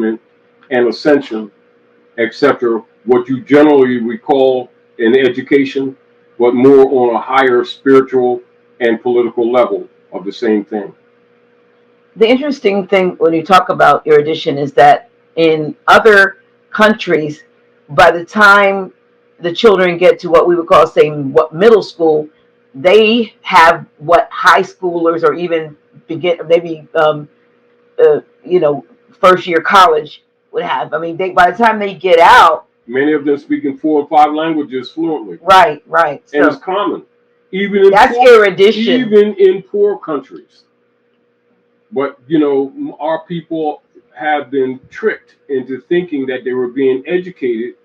and ascension, etc., what you generally recall in education, but more on a higher spiritual and political level of the same thing. The interesting thing when you talk about erudition is that in other countries, by the time the children get to what we would call, say, what middle school, they have what high schoolers or even begin maybe first year college would have. I mean, they by the time they get out, many of them speaking 4 or 5 languages fluently. Right. And So it's common, even in that's erudition. even in poor countries. But our people have been tricked into thinking that they were being educated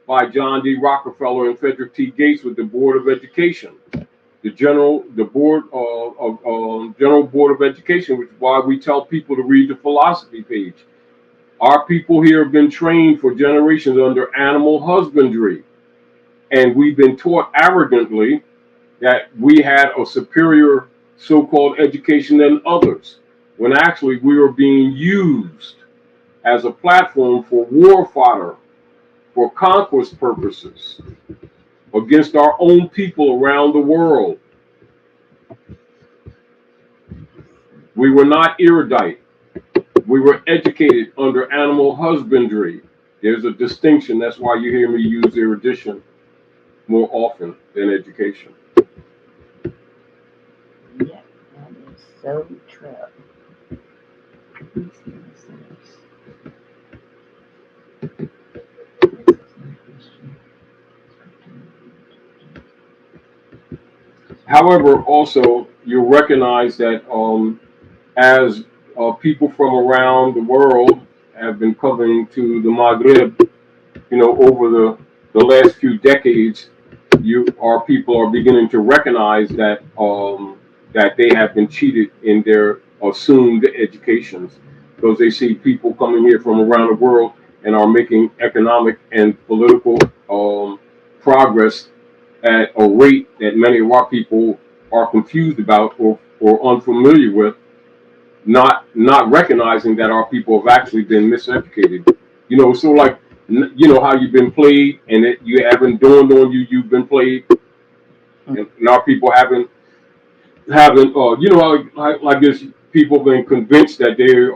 by John D. Rockefeller and Frederick T. Gates with the Board of Education, the board of General Board of Education, which is why we tell people to read the philosophy page. Our people here have been trained for generations under animal husbandry, and we've been taught arrogantly that we had a superior so-called education than others, when actually we were being used as a platform for war fodder, for conquest purposes, against our own people around the world. We were not erudite. We were educated under animal husbandry. There's a distinction. That's why you hear me use erudition more often than education. Yeah, that is so true. However, also you recognize that as people from around the world have been coming to the Maghreb, over the last few decades, our people are beginning to recognize that that they have been cheated in their assumed educations, because they see people coming here from around the world and are making economic and political progress at a rate that many of our people are confused about or unfamiliar with, not recognizing that our people have actually been miseducated. So like, how you've been played, and you haven't dawned on you've been played, and our people haven't I guess people have been convinced that they're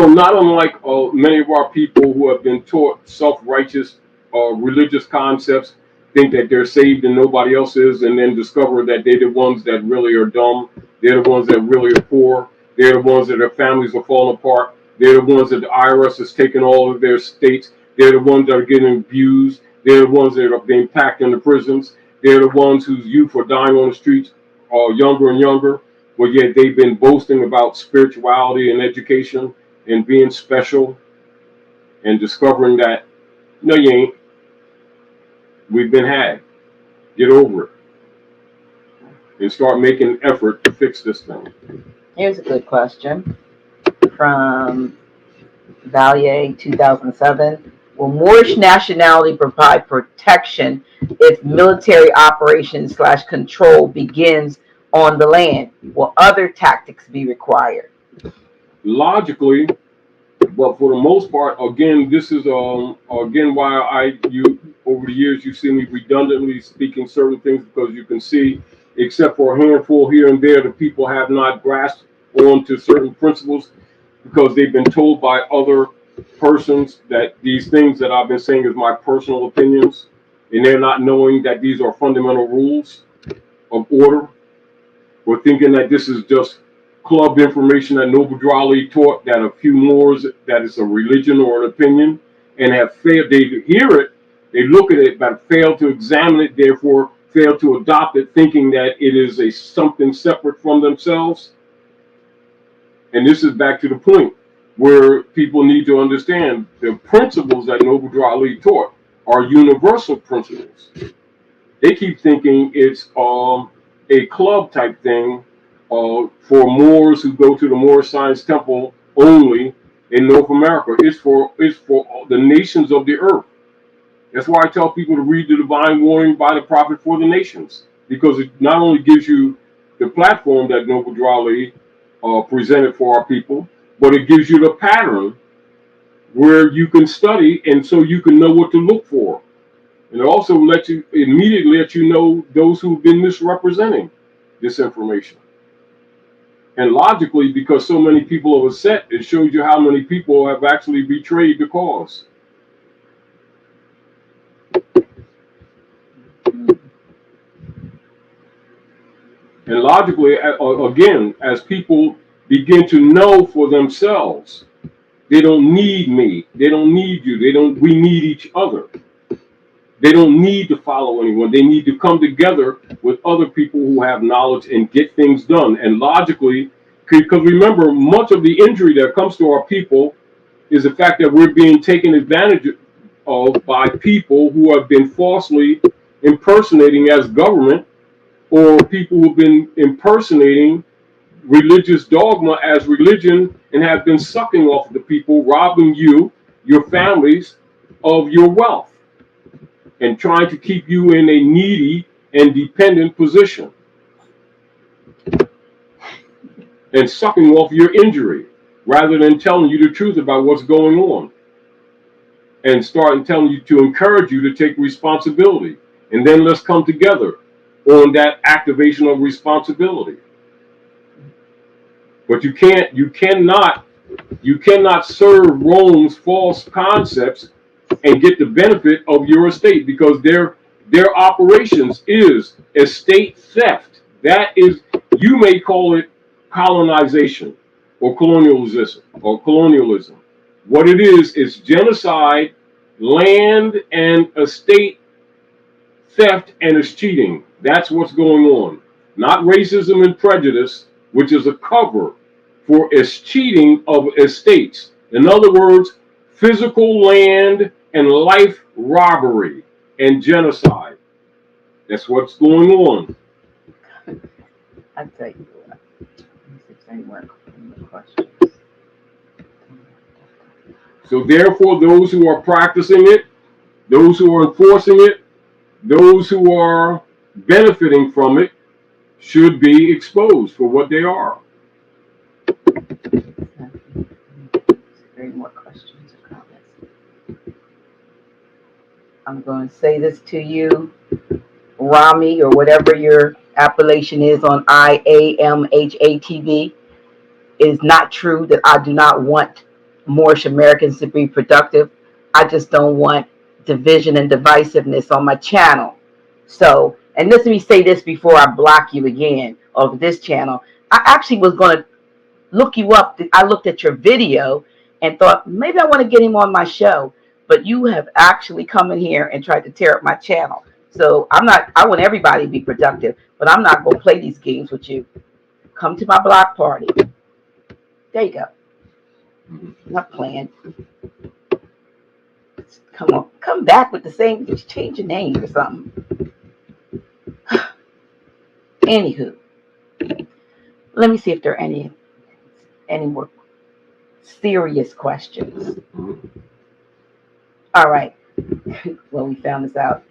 not unlike many of our people who have been taught self-righteous religious concepts, think that they're saved and nobody else is, and then discover that they're the ones that really are dumb. They're the ones that really are poor. They're the ones that their families are falling apart. They're the ones that the IRS has taken all of their states. They're the ones that are getting abused. They're the ones that are being packed into prisons. They're the ones whose youth are dying on the streets, younger and younger. But yet they've been boasting about spirituality and education and being special, and discovering that, no, you ain't. We've been had. Get over it. And start making an effort to fix this thing. Here's a good question from Valier 2007. Will Moorish nationality provide protection if military operations / control begins on the land? Will other tactics be required? Logically, but for the most part, again, this is again why over the years you see me redundantly speaking certain things, because you can see, except for a handful here and there, the people have not grasped onto certain principles because they've been told by other persons that these things that I've been saying is my personal opinions, and they're not knowing that these are fundamental rules of order. We're thinking that this is just club information that Noble Drew Ali taught, that a few Moors, that it's a religion or an opinion, and have failed. They hear it, they look at it, but fail to examine it, therefore fail to adopt it, thinking that it is something separate from themselves. And this is back to the point where people need to understand the principles that Noble Drew Ali taught are universal principles. They keep thinking it's a club type thing for Moors who go to the Moorish Science Temple only in North America. It's for the nations of the earth. That's why I tell people to read the Divine Warning by the Prophet for the Nations, because it not only gives you the platform that Noble Drew Ali presented for our people, but it gives you the pattern where you can study, and so you can know what to look for. And it also immediately let you know those who've been misrepresenting this information. And logically, because so many people are upset, it shows you how many people have actually betrayed the cause. And logically, again, as people begin to know for themselves, they don't need me. They don't need you. We need each other. They don't need to follow anyone. They need to come together with other people who have knowledge and get things done. And logically, because remember, much of the injury that comes to our people is the fact that we're being taken advantage of by people who have been falsely impersonating as government, or people who've been impersonating religious dogma as religion and have been sucking off of the people, robbing you, your families, of your wealth, and trying to keep you in a needy and dependent position, and sucking off your injury rather than telling you the truth about what's going on, and starting telling you to encourage you to take responsibility. And then let's come together on that activation of responsibility. But you cannot serve Rome's false concepts and get the benefit of your estate, because their operations is estate theft. That is, you may call it colonization or colonialism. What it is genocide, land and estate theft, and it's cheating. That's what's going on. Not racism and prejudice, which is a cover for cheating of estates. In other words, physical land and life robbery and genocide. That's what's going on. I tell you what. Let me see if there's any more questions. So therefore, those who are practicing it, those who are enforcing it, those who are benefiting from it should be exposed for what they are. Any more questions or comments? I'm going to say this to you, Rami, or whatever your appellation is on IAMHATV. It is not true that I do not want Moorish Americans to be productive. I just don't want division and divisiveness on my channel. So, and let me say this before I block you again of this channel. I actually was going to look you up. I looked at your video and thought maybe I want to get him on my show, but you have actually come in here and tried to tear up my channel. So I want everybody to be productive, but I'm not going to play these games with you. Come to my block party. There you go. Not playing. Come on, come back with the same, just change your name or something. Anywho, let me see if there are any more serious questions. All right. Well, we found this out.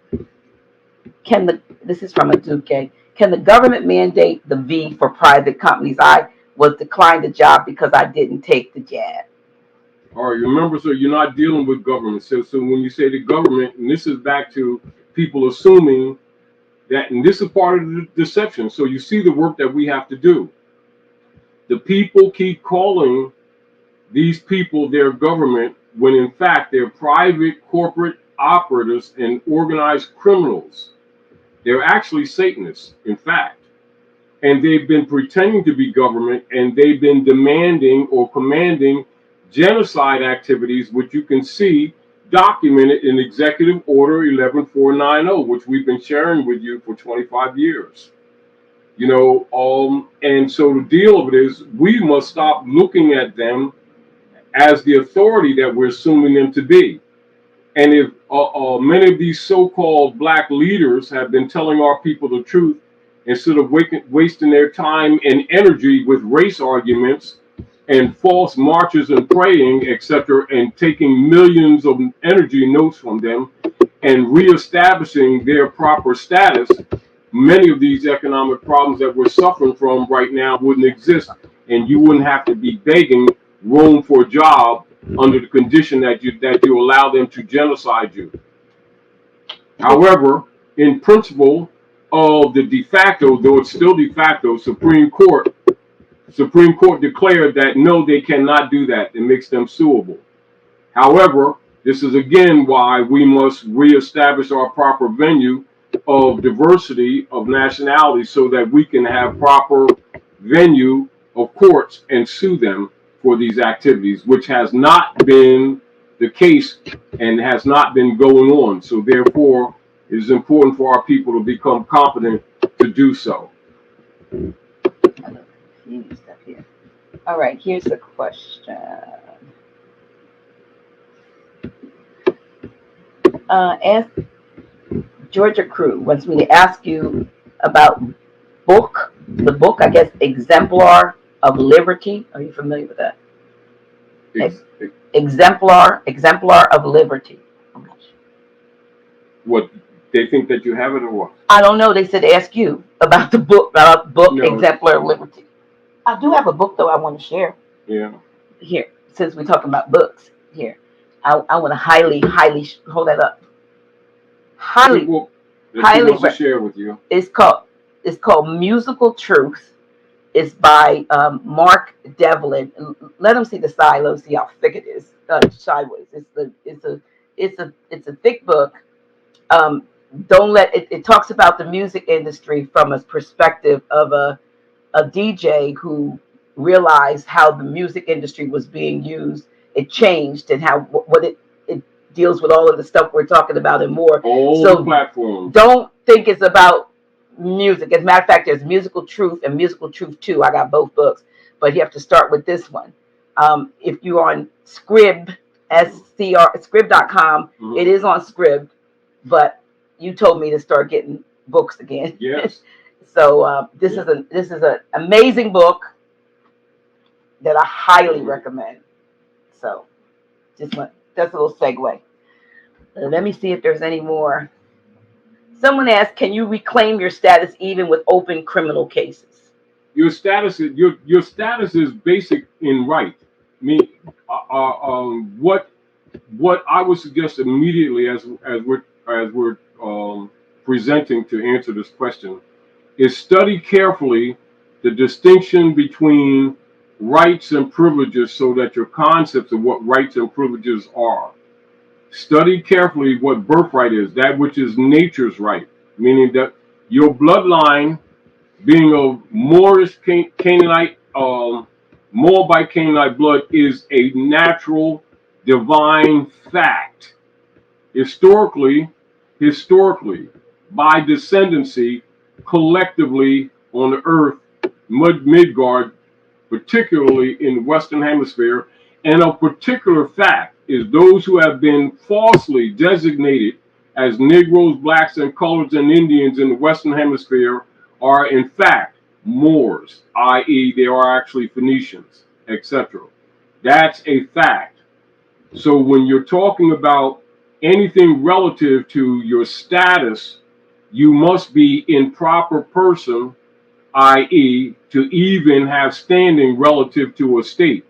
This is from a Duque. Can the government mandate the V for private companies? I was declined the job because I didn't take the jab. All right, remember, so you're not dealing with government. So when you say the government, and this is back to people assuming that, and this is part of the deception. So you see the work that we have to do. The people keep calling these people their government when in fact they're private corporate operatives and organized criminals. They're actually Satanists, in fact. And they've been pretending to be government, and they've been demanding or commanding genocide activities, which you can see documented in Executive Order 11490, which we've been sharing with you for 25 years. You know, and so the deal of it is we must stop looking at them as the authority that we're assuming them to be. And if many of these so-called black leaders have been telling our people the truth, instead of wasting their time and energy with race arguments and false marches and praying, etc., and taking millions of energy notes from them and reestablishing their proper status, many of these economic problems that we're suffering from right now wouldn't exist, and you wouldn't have to be begging Rome for a job under the condition that you allow them to genocide you. However, in principle of the de facto, though it's still de facto, Supreme Court declared that no, they cannot do that. It makes them suable. However, this is again why we must reestablish our proper venue of diversity of nationality so that we can have proper venue of courts and sue them for these activities, which has not been the case and has not been going on. So therefore, it is important for our people to become competent to do so. All right, here's the question. Ask Georgia Crew wants me to ask you about the book, I guess, Exemplar of Liberty. Are you familiar with that? Exemplar of Liberty. What, they think that you have it or what? I don't know. They said ask you about the book, No. Exemplar of Liberty. I do have a book though I want to share. Yeah. Here, since we're talking about books, here, I want to highly hold that up. Highly share with you. It's called Musical Truth. It's by Mark Devlin. Let them see the silo, see how thick it is. Sideways. It's a thick book. Don't let it talks about the music industry from a perspective of a DJ who realized how the music industry was being used. It changed and how what it deals with all of the stuff we're talking about and more. All the platforms. Don't think it's about music. As a matter of fact, there's Musical Truth and Musical Truth 2. I got both books, but you have to start with this one. If you're on Scrib, Scrib.com, it is on Scrib, but you told me to start getting books again. Yes. So this is an amazing book that I highly recommend. So that's a little segue. Let me see if there's any more. Someone asked, "Can you reclaim your status even with open criminal cases?" Your status is basic in right. I mean, what I would suggest immediately as we're presenting to answer this question is study carefully the distinction between rights and privileges so that your concepts of what rights and privileges are. Study carefully what birthright is, that which is nature's right, meaning that your bloodline being of Moorish Canaanite, Moabite Canaanite blood is a natural divine fact. Historically, by descendancy, collectively on the earth, Midgard, particularly in the Western Hemisphere, and a particular fact is those who have been falsely designated as Negroes, Blacks, and Coloreds and Indians in the Western Hemisphere are in fact Moors, i.e. they are actually Phoenicians, etc. That's a fact. So when you're talking about anything relative to your status, you must be in proper person, i.e. to even have standing relative to a state.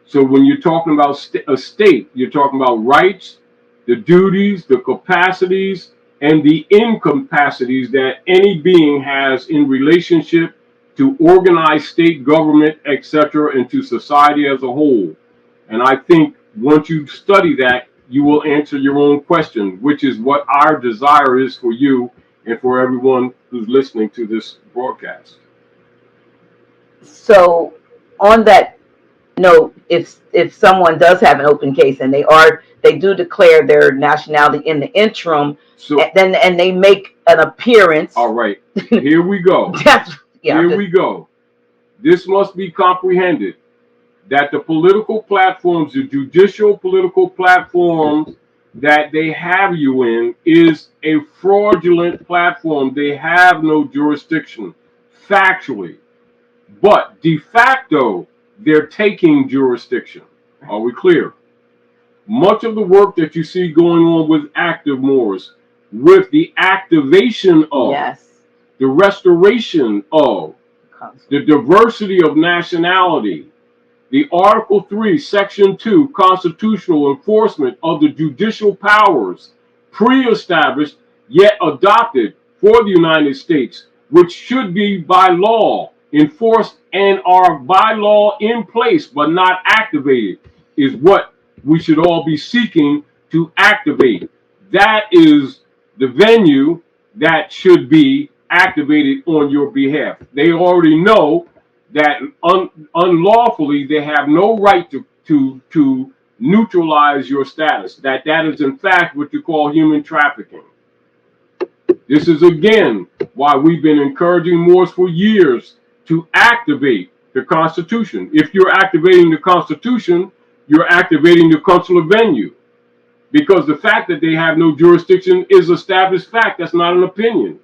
So when you're talking about a state, you're talking about rights, the duties, the capacities, and the incapacities that any being has in relationship to organized state government, etc., and to society as a whole. And I think once you study that, you will answer your own question, which is what our desire is for you and for everyone who's listening to this broadcast. So on that note, if someone does have an open case and they do declare their nationality in the interim, so and they make an appearance. All right, here we go. Here we go. This must be comprehended that the political platforms, the judicial political platforms that they have you in is a fraudulent platform. They have no jurisdiction, factually. But de facto, they're taking jurisdiction. Are we clear? Much of the work that you see going on with active Moors, with the activation of, the restoration of, the diversity of nationality, The Article 3, Section 2, constitutional enforcement of the judicial powers pre-established yet adopted for the United States, which should be by law enforced and are by law in place but not activated, is what we should all be seeking to activate. That is the venue that should be activated on your behalf. They already know that unlawfully they have no right to neutralize your status. That is in fact what you call human trafficking. This is again why we've been encouraging Moors for years to activate the Constitution. If you're activating the Constitution, you're activating the consular venue. Because the fact that they have no jurisdiction is established fact. That's not an opinion.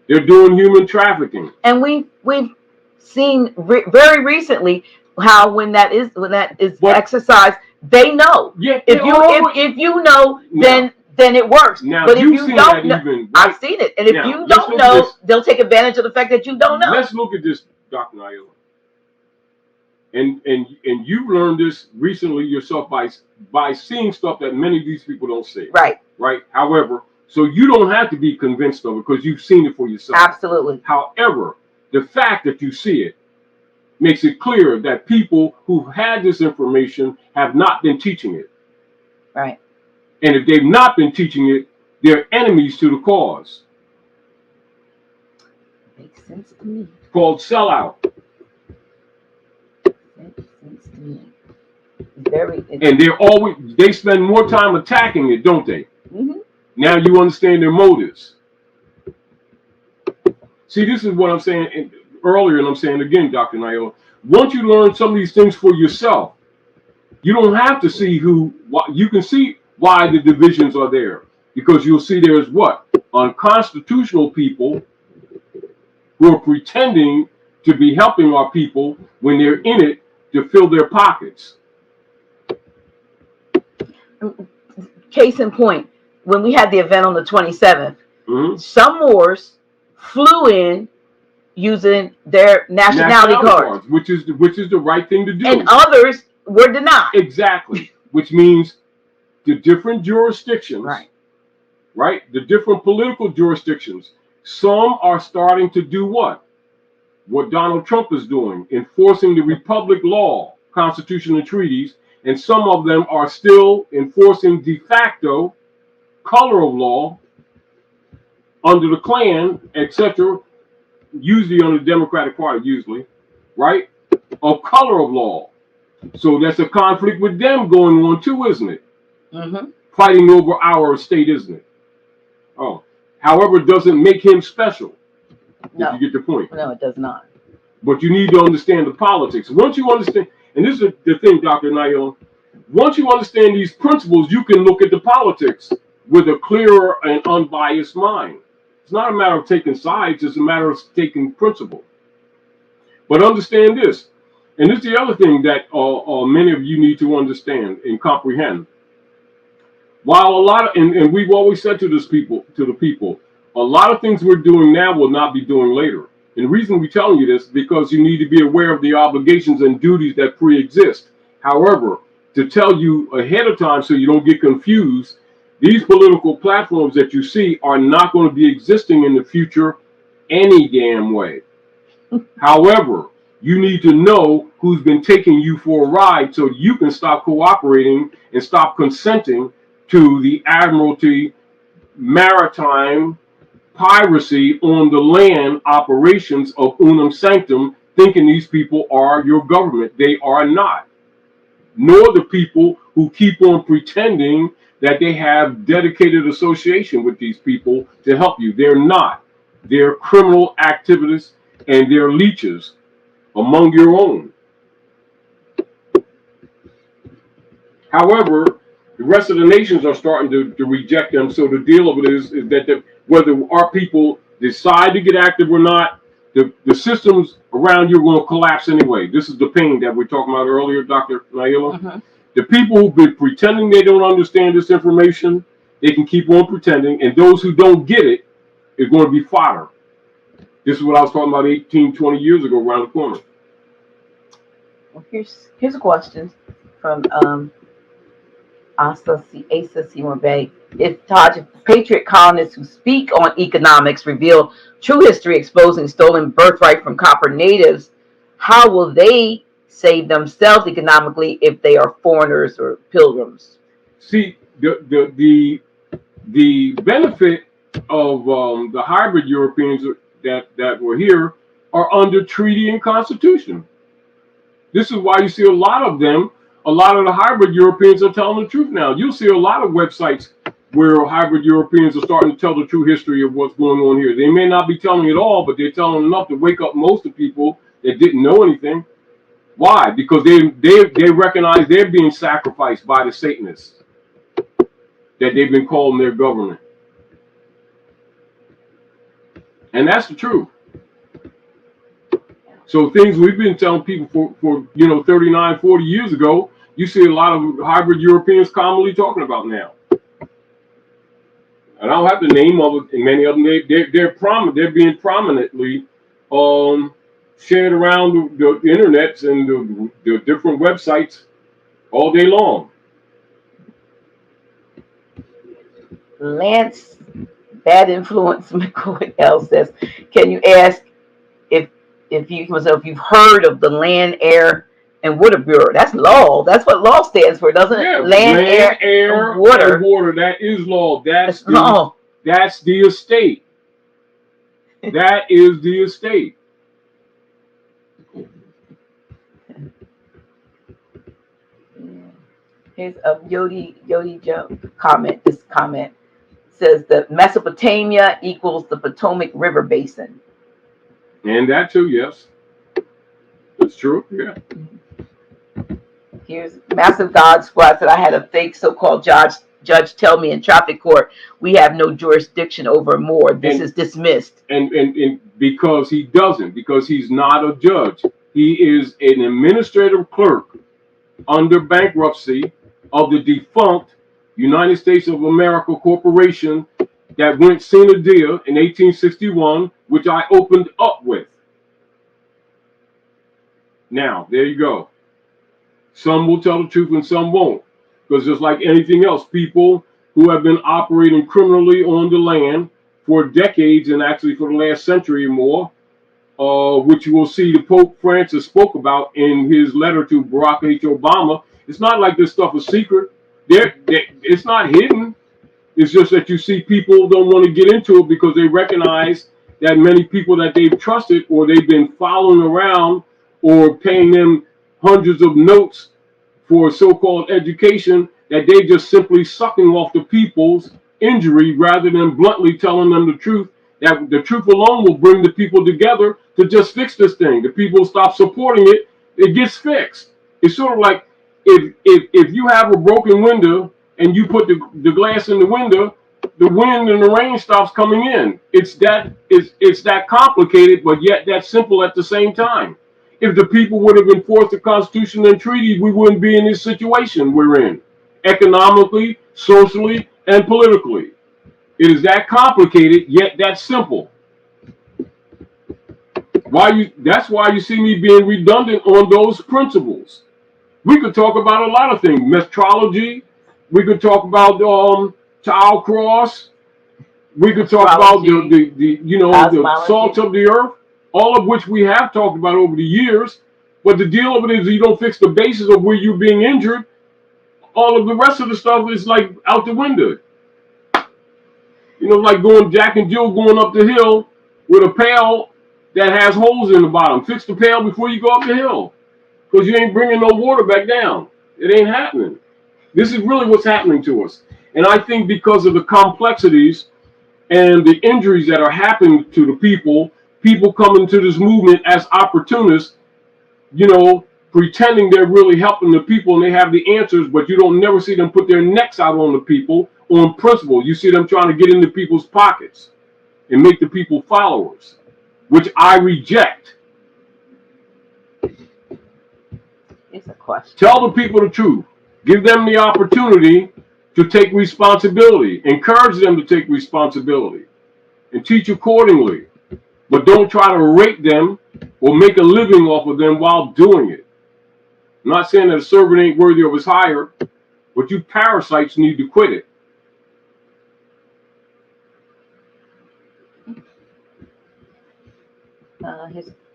They're doing human trafficking. And we've seen very recently how when that is exercised, they know. Yeah, if you know, then it works. Now, but if you don't know, right? I've seen it. And if you don't know, they'll take advantage of the fact that you don't know. Let's look at this, Dr. Naila. And you learned this recently yourself by seeing stuff that many of these people don't see. Right. Right. However, so you don't have to be convinced of it because you've seen it for yourself. Absolutely. However, the fact that you see it makes it clear that people who've had this information have not been teaching it. Right. And if they've not been teaching it, they're enemies to the cause. Makes sense to me. It's called sellout. Makes sense to me. And they spend more time attacking it, don't they? Mm-hmm. Now you understand their motives. See, this is what I'm saying earlier, and I'm saying again, Dr. Naila. Once you learn some of these things for yourself, you don't have to see you can see why the divisions are there. Because you'll see there's what? Unconstitutional people who are pretending to be helping our people when they're in it to fill their pockets. Case in point, when we had the event on the 27th, mm-hmm. some Moors flew in using their nationality cards, which is the right thing to do, and others were denied. Exactly, which means the different jurisdictions, right? The different political jurisdictions. Some are starting to do what Donald Trump is doing, enforcing the Republic law, Constitution and treaties, and some of them are still enforcing de facto color of law under the Klan, etc., usually under the Democratic Party, right? Of color of law. So that's a conflict with them going on too, isn't it? Mm-hmm. Fighting over our state, isn't it? Oh, however, it doesn't make him special. No. If you get the point. No, it does not. But you need to understand the politics. Once you understand, and this is the thing, Dr. Naila, once you understand these principles, you can look at the politics with a clearer and unbiased mind. It's not a matter of taking sides, it's a matter of taking principle. But understand this, and this is the other thing that many of you need to understand and comprehend. While a lot of, and we've always said to the people, a lot of things we're doing now will not be doing later. And the reason we're telling you this is because you need to be aware of the obligations and duties that pre-exist. However, to tell you ahead of time so you don't get confused, these political platforms that you see are not going to be existing in the future any damn way. However, you need to know who's been taking you for a ride so you can stop cooperating and stop consenting to the Admiralty maritime piracy on the land operations of Unum Sanctum, thinking these people are your government. They are not. Nor the people who keep on pretending that they have dedicated association with these people to help you. They're not. They're criminal activists and they're leeches among your own. However, the rest of the nations are starting to reject them. So the deal of it is that whether our people decide to get active or not, the systems around you will collapse anyway. This is the pain that we're talking about earlier, Dr. Naila. Mm-hmm. The people who've been pretending they don't understand this information, they can keep on pretending. And those who don't get it is going to be fodder. This is what I was talking about 18, 20 years ago around the corner. Here's a question from Asa Seymour Bay. If Taj, patriot colonists who speak on economics reveal true history exposing stolen birthright from copper natives, how will they save themselves economically if they are foreigners or pilgrims? See, the benefit of the hybrid Europeans that were here are under treaty and constitution. This is why you see a lot of them. A lot of the hybrid Europeans are telling the truth now. You'll see a lot of websites where hybrid Europeans are starting to tell the true history of what's going on here. They may not be telling it all, but they're telling enough to wake up most of the people that didn't know anything. Why? Because they recognize they're being sacrificed by the Satanists that they've been calling their government. And that's the truth. So things we've been telling people for 39, 40 years ago, you see a lot of hybrid Europeans commonly talking about now. And I don't have to name many of them. They're being prominently shared around the internets and the different websites all day long. Lance Bad Influence McCoy L says, can you ask if you've heard of the Land, Air, and Water Bureau? That's law. That's what law stands for, doesn't it? Yeah, Land, Air, and Water. And water. That is law. That's law. That's the estate. That is the estate. Here's a Yodi Joe comment. This comment says that Mesopotamia equals the Potomac River Basin. And that too, yes. That's true, yeah. Here's Massive God Squad said, I had a fake so-called judge tell me in traffic court, we have no jurisdiction over more. This is dismissed. And because he doesn't, because he's not a judge. He is an administrative clerk under bankruptcy of the defunct United States of America Corporation that went sine die in 1861, which I opened up with. Now, there you go. Some will tell the truth and some won't. Because just like anything else, people who have been operating criminally on the land for decades, and actually for the last century or more, which you will see the Pope Francis spoke about in his letter to Barack H. Obama. It's not like this stuff is secret. It's not hidden. It's just that you see people don't want to get into it because they recognize that many people that they've trusted or they've been following around or paying them hundreds of notes for so-called education, that they just simply sucking off the people's injury rather than bluntly telling them the truth, that the truth alone will bring the people together to just fix this thing. The people stop supporting it, it gets fixed. It's sort of like if you have a broken window and you put the glass in the window, the wind and the rain stops coming in. It's that complicated, but yet that simple at the same time. If the people would have enforced the Constitution and treaties, we wouldn't be in this situation we're in, economically, socially, and politically. It is that complicated, yet that simple. That's why you see me being redundant on those principles. We could talk about a lot of things, metrology. We could talk about child cross. We could talk about the salts of the earth, all of which we have talked about over the years. But the deal of it is, you don't fix the basis of where you're being injured, all of the rest of the stuff is like out the window. You know, like Jack and Jill going up the hill with a pail that has holes in the bottom. Fix the pail before you go up the hill, because you ain't bringing no water back down. It ain't happening. This is really what's happening to us. And I think because of the complexities and the injuries that are happening to the people come into this movement as opportunists, pretending they're really helping the people and they have the answers, but you don't never see them put their necks out on the people on principle. You see them trying to get into people's pockets and make the people followers, which I reject. It's a question. Tell the people the truth. Give them the opportunity to take responsibility. Encourage them to take responsibility and teach accordingly. But don't try to rate them or make a living off of them while doing it. I'm not saying that a servant ain't worthy of his hire, but you parasites need to quit it.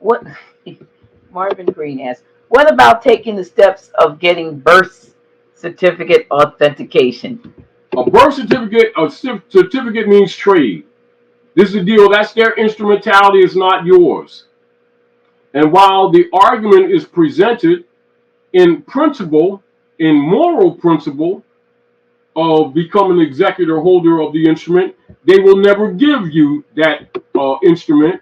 What Marvin Green asks, what about taking the steps of getting birth certificate authentication? A birth certificate, a certificate means trade. This is the deal. That's their instrumentality. It's not yours. And while the argument is presented in principle, in moral principle, of becoming an executor holder of the instrument, they will never give you that instrument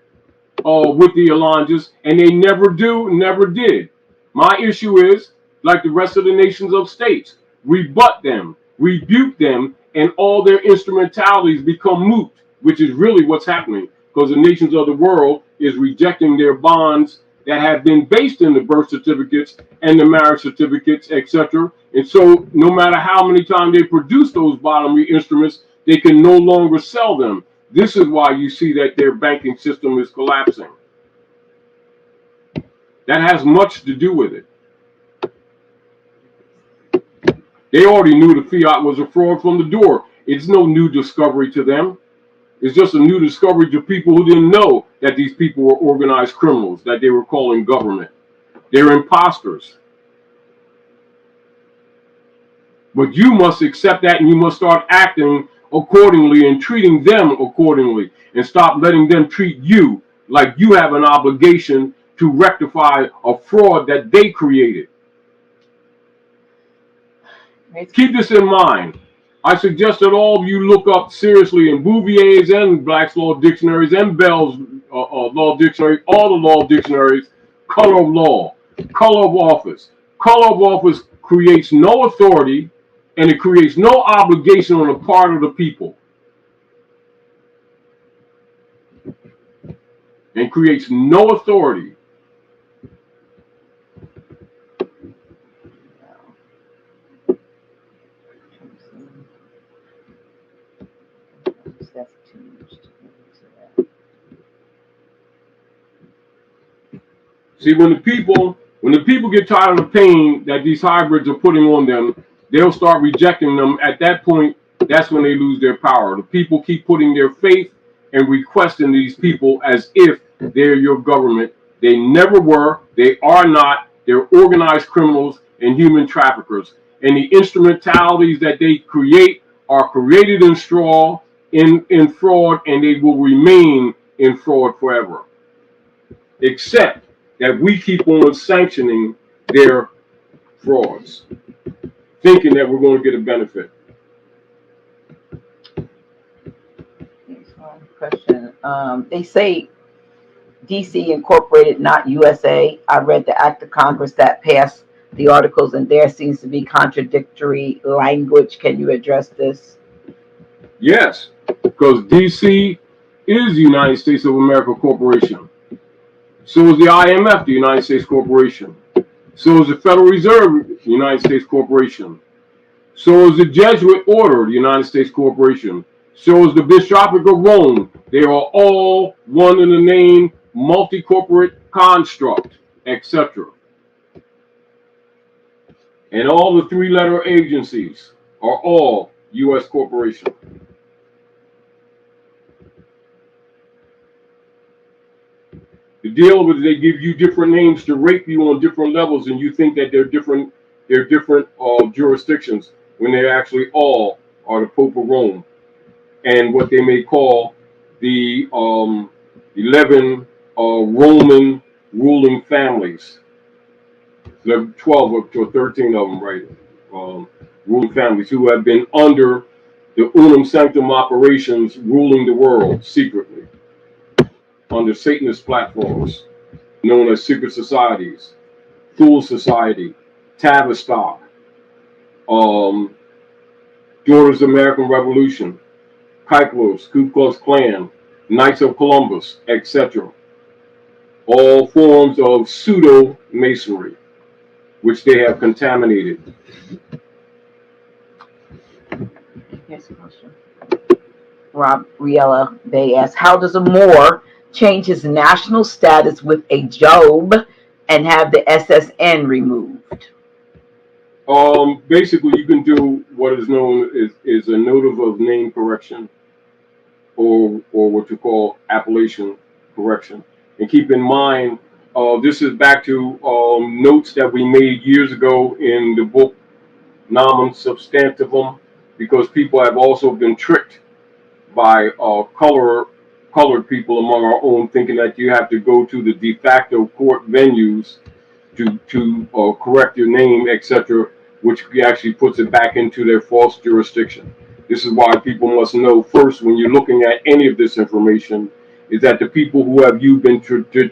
with the allonges, and they never do, never did. My issue is, like the rest of the nations of states, rebut them, rebuke them, and all their instrumentalities become moot, which is really what's happening, because the nations of the world is rejecting their bonds that have been based in the birth certificates and the marriage certificates, etc. And so no matter how many times they produce those bodily instruments, they can no longer sell them. This is why you see that their banking system is collapsing. That has much to do with it. They already knew the fiat was a fraud from the door. It's no new discovery to them. It's just a new discovery to people who didn't know that these people were organized criminals, that they were calling government. They're imposters. But you must accept that, and you must start acting accordingly and treating them accordingly, and stop letting them treat you like you have an obligation to rectify a fraud that they created. Keep this in mind. I suggest that all of you look up seriously in Bouvier's and Black's Law Dictionaries and Bell's Law Dictionary, all the law dictionaries, color of law, color of office. Color of office creates no authority, and it creates no obligation on the part of the people. And creates no authority. See, when the people get tired of the pain that these hybrids are putting on them, they'll start rejecting them. At that point, that's when they lose their power. The people keep putting their faith and requesting these people as if they're your government. They never were. They are not. They're organized criminals and human traffickers. And the instrumentalities that they create are created in straw, in fraud, and they will remain in fraud forever. Except that we keep on sanctioning their frauds, thinking that we're going to get a benefit. Question. They say DC Incorporated, not USA. I read the act of Congress that passed the articles, and there seems to be contradictory language. Can you address this? Yes, because DC is the United States of America Corporation. So is the IMF, the United States Corporation. So is the Federal Reserve, the United States Corporation. So is the Jesuit Order, the United States Corporation. So is the Bishopric of Rome. They are all one in the name, multi-corporate construct, etc. And all the three-letter agencies are all U.S. corporation. The deal with they give you different names to rate you on different levels, and you think that they're different jurisdictions when they actually all are the Pope of Rome and what they may call the 11 Roman ruling families. 12 up to 13 of them, right? Ruling families who have been under the unum sanctum operations, ruling the world secretly under Satanist platforms known as secret societies, Thule Society, Tavistock, Daughters of the American Revolution, Kyklos, Ku Klux Klan, Knights of Columbus, etc. All forms of pseudo-masonry, which they have contaminated. Here's a question. Rob Riella Bay asks, how does a Moor change his national status with a Job and have the SSN removed? Basically, you can do what is known is a notice of name correction, or what you call appellation correction. And keep in mind, this is back to notes that we made years ago in the book Nomen Substantivum, because people have also been tricked by colored people among our own, thinking that you have to go to the de facto court venues to correct your name, etc., which actually puts it back into their false jurisdiction. This is why people must know first, when you're looking at any of this information, is that the people who have you been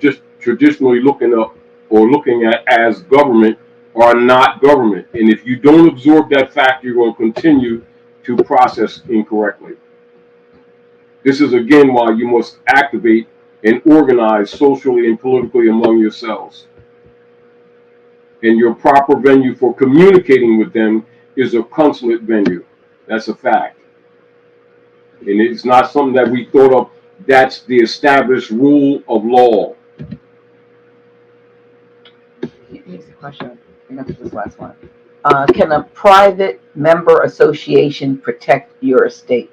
just traditionally looking up or looking at as government are not government. And if you don't absorb that fact, you're going to continue to process incorrectly. This is again why you must activate and organize socially and politically among yourselves. And your proper venue for communicating with them is a consulate venue. That's a fact. And it's not something that we thought of. That's the established rule of law. Here's the question. I got this last one. Can a private member association protect your estate?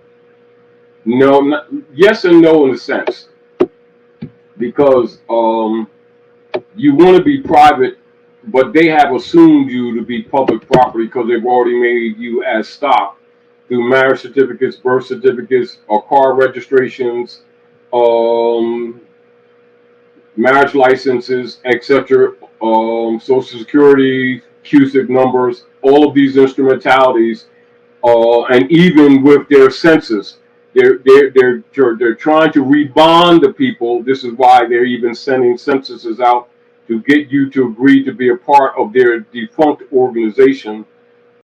No, not, yes and no in a sense. Because you want to be private, but they have assumed you to be public property because they've already made you as stock through marriage certificates, birth certificates, or car registrations, marriage licenses, etc., Social Security, CUSIC numbers, all of these instrumentalities, and even with their census, they're trying to rebond the people. This is why they're even sending censuses out to get you to agree to be a part of their defunct organization